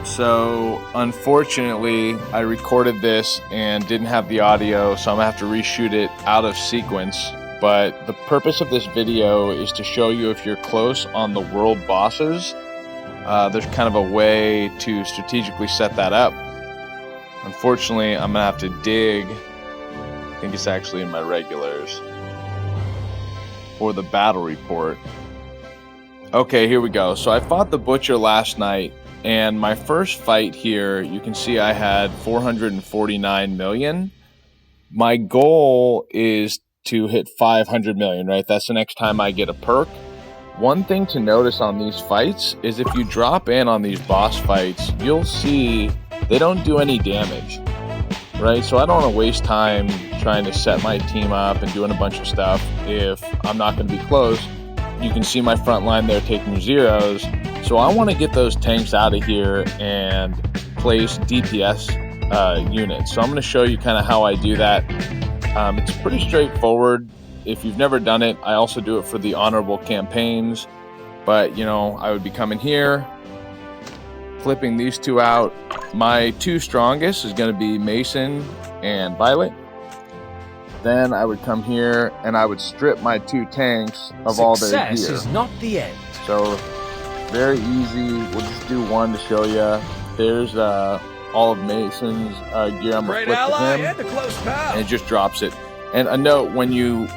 So unfortunately, I recorded this and didn't have the audio, so I'm gonna have to reshoot it out of sequence. But the purpose of this video is to show you if you're close on the world bosses, there's kind of a way to strategically set that up. Unfortunately, I'm gonna have to dig, I think it's actually in my regulars, for the battle report. Okay, here we go. So I fought the Butcher last night, and my first fight here, you can see I had 449 million. My goal is to hit 500 million, right? That's the next time I get a perk. One thing to notice on these fights is if you drop in on these boss fights, you'll see they don't do any damage, right? So I don't want to waste time trying to set my team up and doing a bunch of stuff if I'm not going to be close. You can see my front line there taking zeros. So I want to get those tanks out of here and place DPS units. So I'm going to show you kind of how I do that. It's pretty straightforward. If you've never done it, I also do it for the honorable campaigns. But, you know, I would be coming here, flipping these two out. My two strongest is going to be Mason and Violet. Then I would come here and I would strip my two tanks of all their gear. Success is not the end. So very easy. We'll just do one to show you. There's all of Mason's gear. I'm gonna flip to him, and it just drops it. And a note: when you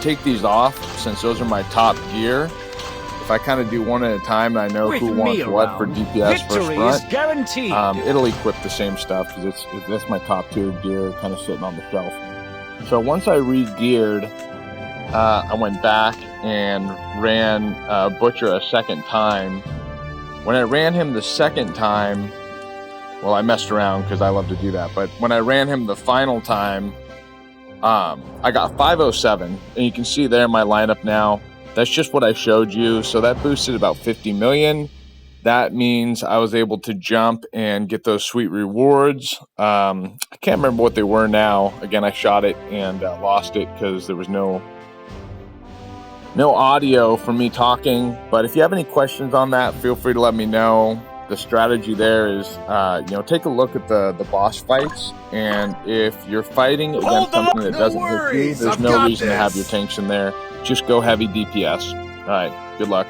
take these off, since those are my top gear, if I kind of do one at a time, and I know who wants what for DPS first front, guaranteed. It'll equip the same stuff because that's my top tier gear, kind of sitting on the shelf. So once I re-geared, I went back and ran Butcher a second time. When I ran him the second time, well, I messed around because I love to do that, but when I ran him the final time, I got 507, and you can see there my lineup now. That's just what I showed you, so that boosted about 50 million. That means I was able to jump and get those sweet rewards. I can't remember what they were now. Again, I shot it and lost it because there was no audio for me talking. But if you have any questions on that, feel free to let me know. The strategy there is, take a look at the boss fights. And if you're fighting against something that doesn't hit you, there's no reason to have your tanks in there. Just go heavy DPS. All right, good luck.